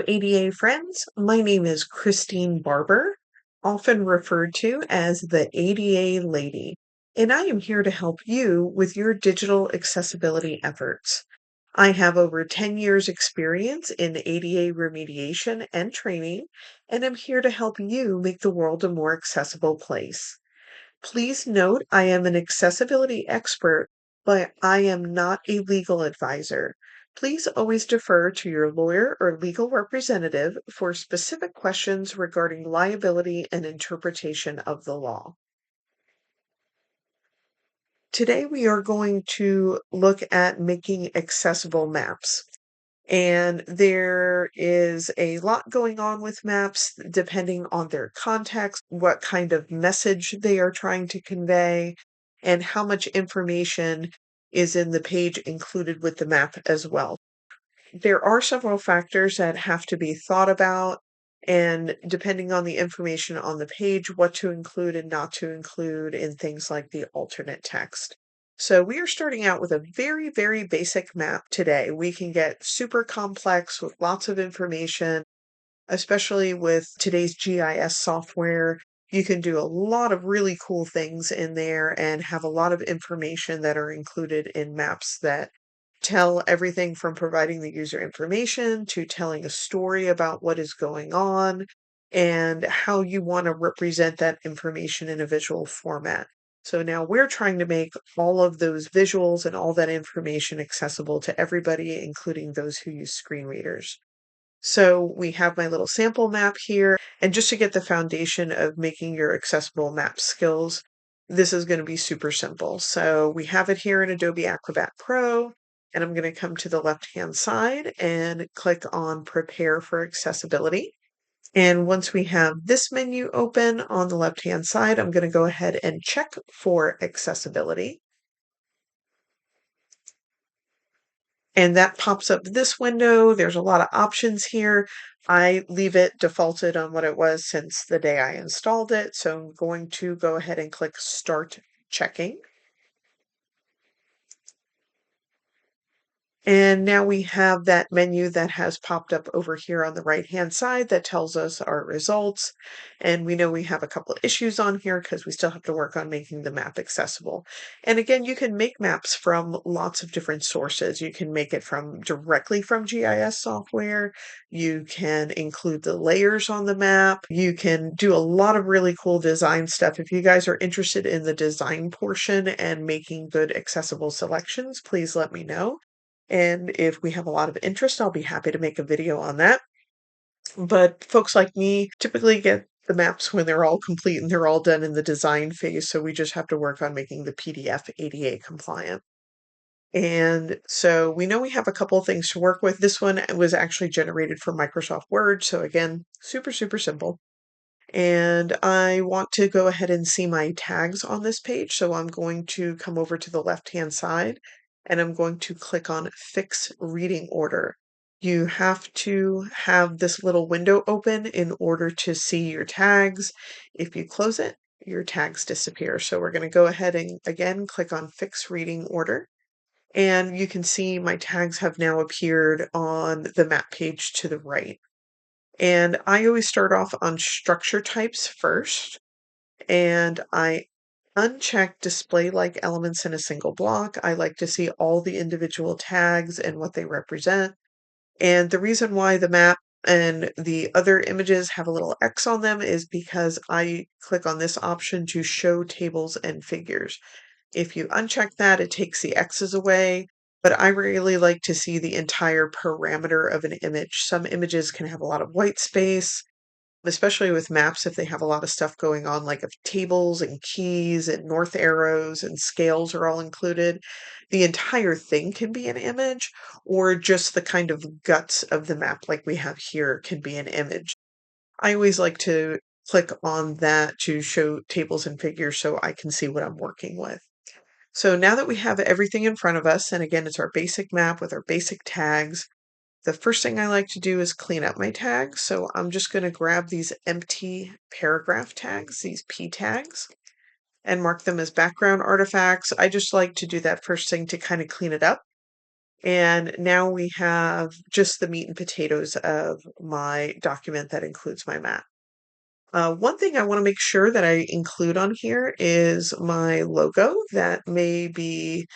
ADA friends. My name is Christine Barber, often referred to as the ADA Lady, and I am here to help you with your digital accessibility efforts. I have over 10 years experience in ADA remediation and training, and I'm here to help you make the world a more accessible place. Please note I am an accessibility expert, but I am not a legal advisor. Please always defer to your lawyer or legal representative for specific questions regarding liability and interpretation of the law. Today we are going to look at making accessible maps. And there is a lot going on with maps depending on their context, what kind of message they are trying to convey, and how much information is in the page included with the map as well. There are several factors that have to be thought about, and depending on the information on the page, what to include and not to include in things like the alternate text. So we are starting out with a very, very basic map today. We can get super complex with lots of information, especially with today's GIS software. You can do a lot of really cool things in there and have a lot of information that are included in maps that tell everything from providing the user information to telling a story about what is going on and how you want to represent that information in a visual format. So now we're trying to make all of those visuals and all that information accessible to everybody, including those who use screen readers. So we have my little sample map here. And just to get the foundation of making your accessible map skills, this is going to be super simple. So we have it here in Adobe Acrobat Pro. And I'm going to come to the left-hand side and click on Prepare for Accessibility. And once we have this menu open on the left-hand side, I'm going to go ahead and check for accessibility. And that pops up this window. There's a lot of options here. I leave it defaulted on what it was since the day I installed it. So I'm going to go ahead and click Start Checking. And now we have that menu that has popped up over here on the right-hand side that tells us our results. And we know we have a couple of issues on here because we still have to work on making the map accessible. And again, you can make maps from lots of different sources. You can make it from directly from GIS software. You can include the layers on the map. You can do a lot of really cool design stuff. If you guys are interested in the design portion and making good accessible selections, please let me know. And if we have a lot of interest, I'll be happy to make a video on that. But folks like me typically get the maps when they're all complete and they're all done in the design phase. So we just have to work on making the PDF ADA compliant. And so we know we have a couple of things to work with. This one was actually generated from Microsoft Word. So again, super, super simple. And I want to go ahead and see my tags on this page. So I'm going to come over to the left-hand side and I'm going to click on Fix Reading Order. You have to have this little window open in order to see your tags. If you close it, your tags disappear. So we're going to go ahead and again click on Fix Reading Order. And you can see my tags have now appeared on the map page to the right. And I always start off on structure types first, and I uncheck display like elements in a single block. I like to see all the individual tags and what they represent. And the reason why the map and the other images have a little X on them is because I click on this option to show tables and figures. If you uncheck that, it takes the X's away, but I really like to see the entire parameter of an image. Some images can have a lot of white space, especially with maps if they have a lot of stuff going on, like if tables and keys and north arrows and scales are all included. The entire thing can be an image, or just the kind of guts of the map like we have here can be an image. I always like to click on that to show tables and figures so I can see what I'm working with. So now that we have everything in front of us, and again, it's our basic map with our basic tags, the first thing I like to do is clean up my tags. So I'm just going to grab these empty paragraph tags, these P tags, and mark them as background artifacts. I just like to do that first thing to kind of clean it up. And now we have just the meat and potatoes of my document that includes my map. One thing I want to make sure that I include on here is my logo. That may be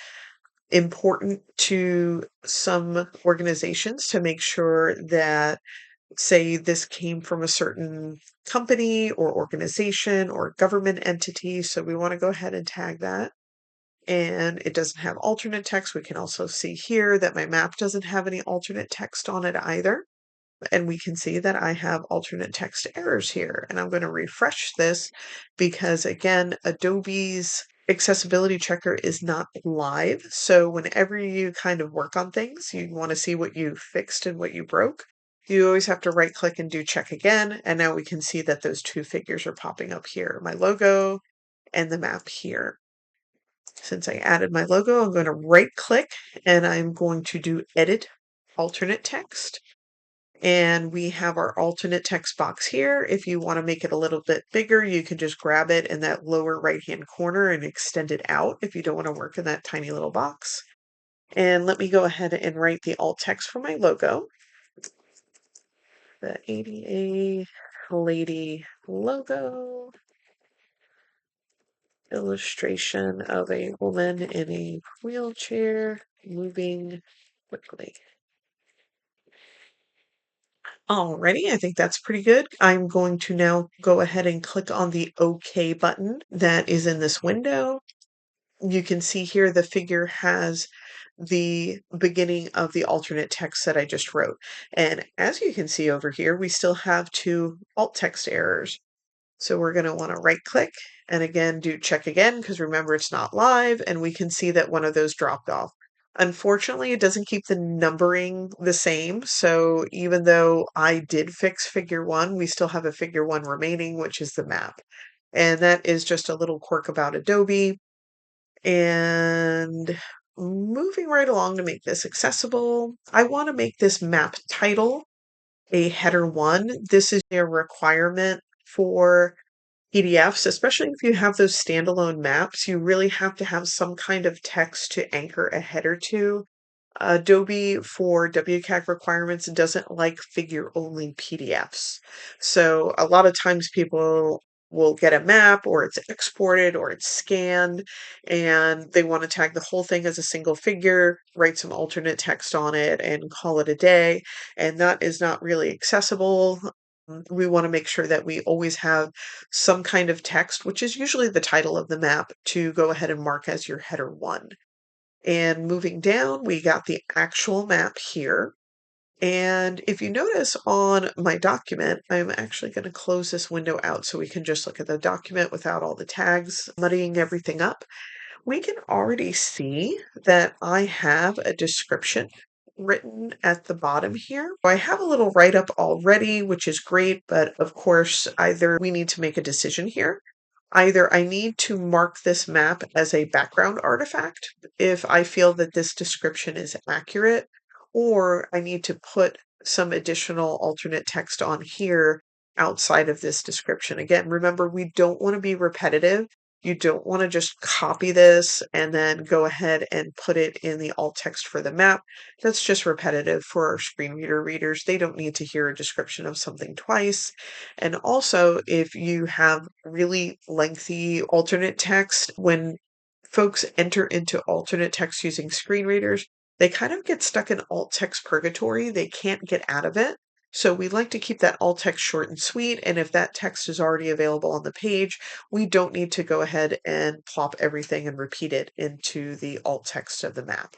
important to some organizations to make sure that, say, this came from a certain company or organization or government entity. So we want to go ahead and tag that. And it doesn't have alternate text. We can also see here that my map doesn't have any alternate text on it either. And we can see that I have alternate text errors here. And I'm going to refresh this because, again, Adobe's accessibility checker is not live. So whenever you kind of work on things, you want to see what you fixed and what you broke. You always have to right click and do check again. And now we can see that those two figures are popping up here, my logo and the map here. Since I added my logo, I'm going to right click and I'm going to do edit alternate text. And we have our alternate text box here. If you want to make it a little bit bigger, you can just grab it in that lower right-hand corner and extend it out if you don't want to work in that tiny little box. And let me go ahead and write the alt text for my logo. The ADA Lady logo. Illustration of a woman in a wheelchair moving quickly. Alrighty, I think that's pretty good. I'm going to now go ahead and click on the OK button that is in this window. You can see here the figure has the beginning of the alternate text that I just wrote. And as you can see over here, we still have two alt text errors. So we're going to want to right click and again do check again because remember it's not live and we can see that one of those dropped off. Unfortunately, it doesn't keep the numbering the same. So even though I did fix figure one, we still have a figure one remaining, which is the map. And that is just a little quirk about Adobe. And moving right along to make this accessible, I want to make this map title a header one. This is a requirement for PDFs, especially if you have those standalone maps, you really have to have some kind of text to anchor a header to. Adobe for WCAG requirements doesn't like figure only PDFs. So a lot of times people will get a map or it's exported or it's scanned and they want to tag the whole thing as a single figure, write some alternate text on it and call it a day. And that is not really accessible. We want to make sure that we always have some kind of text, which is usually the title of the map, to go ahead and mark as your header one. And moving down, we got the actual map here. And if you notice on my document, I'm actually going to close this window out so we can just look at the document without all the tags muddying everything up. We can already see that I have a description written at the bottom here. I have a little write-up already, which is great, but of course, either we need to make a decision here. Either I need to mark this map as a background artifact if I feel that this description is accurate, or I need to put some additional alternate text on here outside of this description. Again, remember, we don't want to be repetitive. You don't want to just copy this and then go ahead and put it in the alt text for the map. That's just repetitive for our screen reader readers. They don't need to hear a description of something twice. And also, if you have really lengthy alternate text, when folks enter into alternate text using screen readers, they kind of get stuck in alt text purgatory. They can't get out of it. So we like to keep that alt text short and sweet. And if that text is already available on the page, we don't need to go ahead and plop everything and repeat it into the alt text of the map.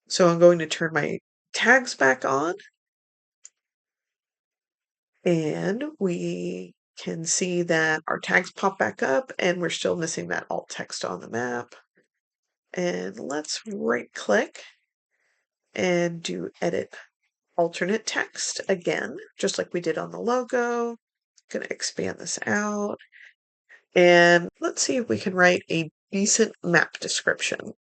So I'm going to turn my tags back on. And we can see that our tags pop back up and we're still missing that alt text on the map. And let's right click and do edit alternate text again, just like we did on the logo. Gonna expand this out. And let's see if we can write a decent map description.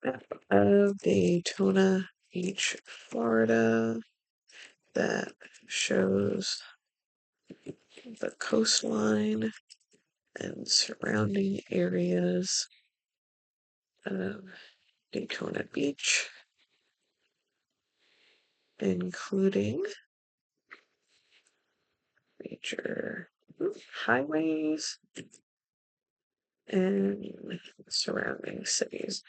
Map of Daytona Beach, Florida. that shows the coastline and surrounding areas of Daytona Beach, including major highways and surrounding cities.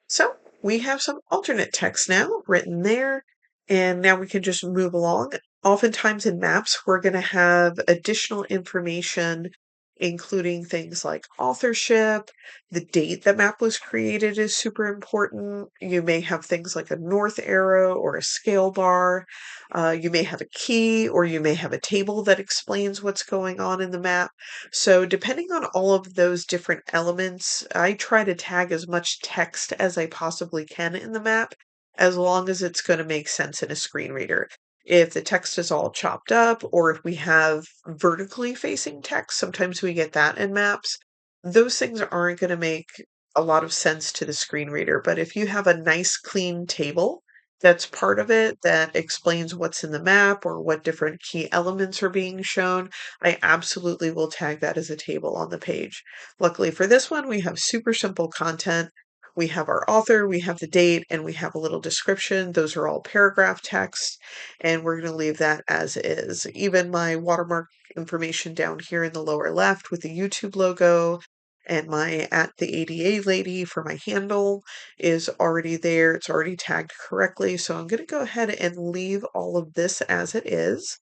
So we have some alternate text now written there, and now we can just move along. Oftentimes in maps, we're going to have additional information, including things like authorship, the date the map was created is super important. You may have things like a north arrow or a scale bar. You may have a key, or you may have a table that explains what's going on in the map. So, depending on all of those different elements, I try to tag as much text as I possibly can in the map, as long as it's going to make sense in a screen reader. If the text is all chopped up, or if we have vertically facing text, sometimes we get that in maps. Those things aren't going to make a lot of sense to the screen reader. But if you have a nice, clean table that's part of it that explains what's in the map or what different key elements are being shown, I absolutely will tag that as a table on the page. Luckily for this one, we have super simple content. We have our author, we have the date, and we have a little description. Those are all paragraph text, and we're going to leave that as is. Even my watermark information down here in the lower left with the YouTube logo and my at the ADA lady for my handle is already there. It's already tagged correctly. So I'm going to go ahead and leave all of this as it is.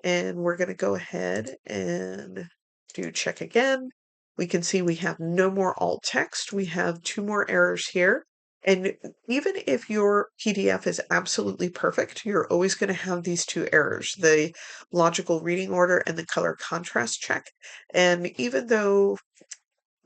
And we're going to go ahead and do check again. We can see we have no more alt text. We have two more errors here. And even if your PDF is absolutely perfect, you're always going to have these two errors, the logical reading order and the color contrast check. And even though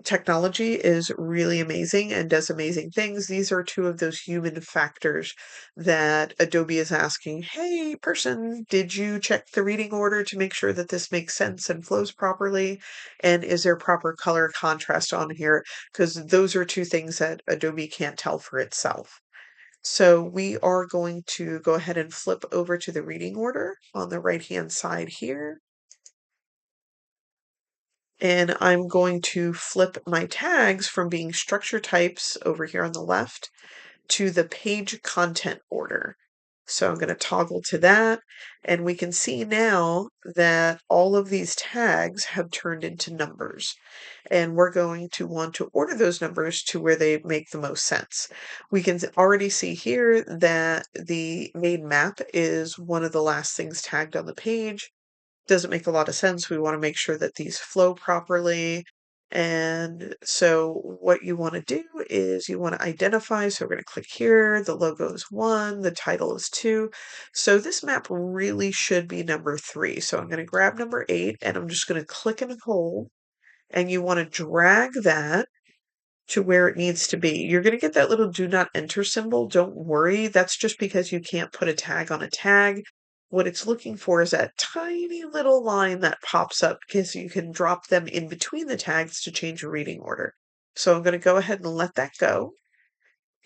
technology is really amazing and does amazing things, these are two of those human factors that Adobe is asking, hey, person, did you check the reading order to make sure that this makes sense and flows properly? And is there proper color contrast on here? Because those are two things that Adobe can't tell for itself. So we are going to go ahead and flip over to the reading order on the right-hand side here. And I'm going to flip my tags from being structure types over here on the left to the page content order. So I'm going to toggle to that, and we can see now that all of these tags have turned into numbers, and we're going to want to order those numbers to where they make the most sense. We can already see here that the main map is one of the last things tagged on the page. Doesn't make a lot of sense. We want to make sure that these flow properly. And so what you want to do is you want to identify. So we're going to click here. The logo is 1, the title is 2. So this map really should be number 3. So I'm going to grab number 8 and I'm just going to click and hold. And you want to drag that to where it needs to be. You're going to get that little do not enter symbol. Don't worry. That's just because you can't put a tag on a tag. What it's looking for is that tiny little line that pops up because you can drop them in between the tags to change your reading order. So I'm going to go ahead and let that go.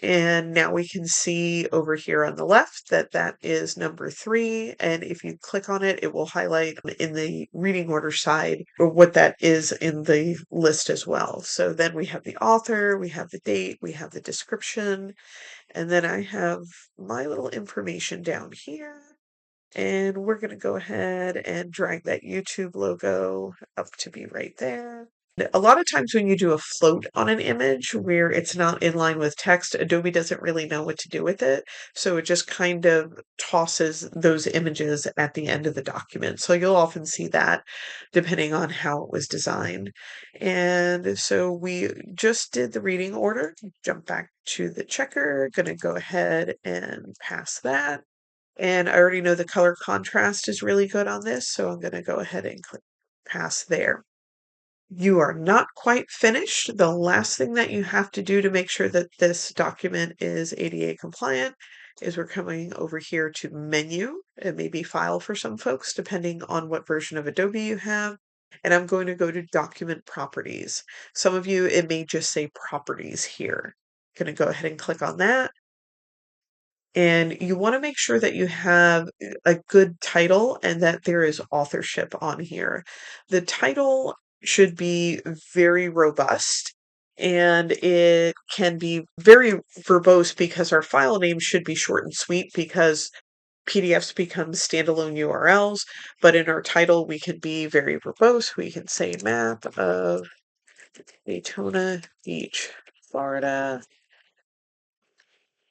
And now we can see over here on the left that that is number 3. And if you click on it, it will highlight in the reading order side or what that is in the list as well. So then we have the author, we have the date, we have the description, and then I have my little information down here. And we're going to go ahead and drag that YouTube logo up to be right there. A lot of times when you do a float on an image where it's not in line with text, Adobe doesn't really know what to do with it. So it just kind of tosses those images at the end of the document. So you'll often see that depending on how it was designed. And so we just did the reading order. Jump back to the checker. Going to go ahead and pass that. And I already know the color contrast is really good on this, so I'm going to go ahead and click pass there. You are not quite finished. The last thing that you have to do to make sure that this document is ADA compliant is we're coming over here to menu. It may be file for some folks, depending on what version of Adobe you have. And I'm going to go to document properties. Some of you, it may just say properties here. Going to go ahead and click on that. And you want to make sure that you have a good title and that there is authorship on here. The title should be very robust and it can be very verbose because our file name should be short and sweet because PDFs become standalone URLs. But in our title, we can be very verbose. We can say map of Daytona Beach, Florida.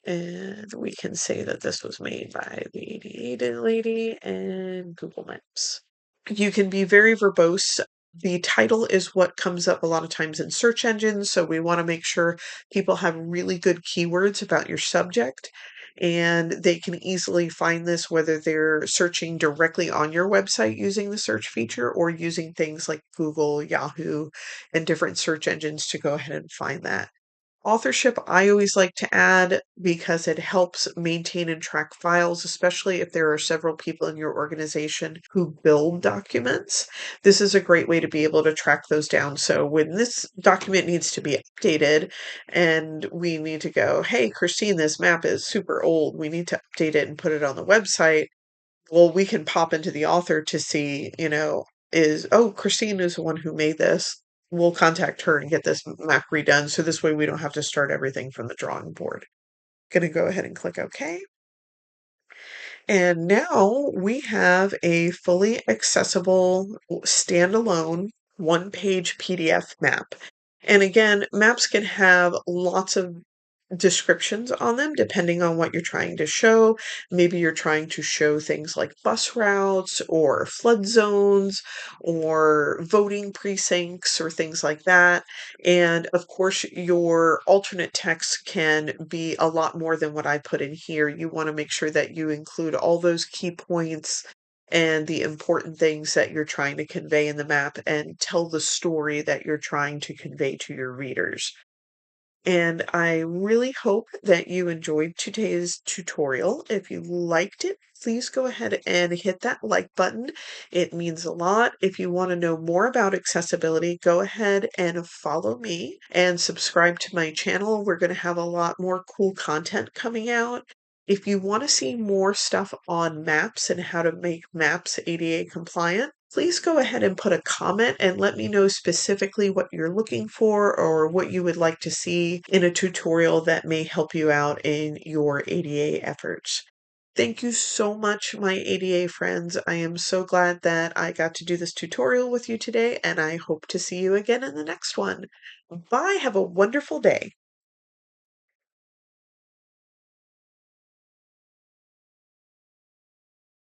And we can say that this was made by the Aiden lady and Google Maps. You can be very verbose. The title is what comes up a lot of times in search engines, so we want to make sure people have really good keywords about your subject and they can easily find this whether they're searching directly on your website using the search feature or using things like Google, Yahoo, and different search engines to go ahead and find that. Authorship, I always like to add because it helps maintain and track files, especially if there are several people in your organization who build documents. This is a great way to be able to track those down. So when this document needs to be updated and we need to go, hey, Christine, this map is super old. We need to update it and put it on the website. Well, we can pop into the author to see, Christine is the one who made this. We'll contact her and get this map redone. So this way we don't have to start everything from the drawing board. Gonna go ahead and click OK. And now we have a fully accessible, standalone, one-page PDF map. And again, maps can have lots of descriptions on them depending on what you're trying to show. Maybe you're trying to show things like bus routes or flood zones or voting precincts or things like that. And of course, your alternate text can be a lot more than what I put in here. You want to make sure that you include all those key points and the important things that you're trying to convey in the map and tell the story that you're trying to convey to your readers. And I really hope that you enjoyed today's tutorial. If you liked it, please go ahead and hit that like button. It means a lot. If you want to know more about accessibility, go ahead and follow me and subscribe to my channel. We're going to have a lot more cool content coming out. If you want to see more stuff on maps and how to make maps ADA compliant, please go ahead and put a comment and let me know specifically what you're looking for or what you would like to see in a tutorial that may help you out in your ADA efforts. Thank you so much, my ADA friends. I am so glad that I got to do this tutorial with you today, and I hope to see you again in the next one. Bye. Have a wonderful day.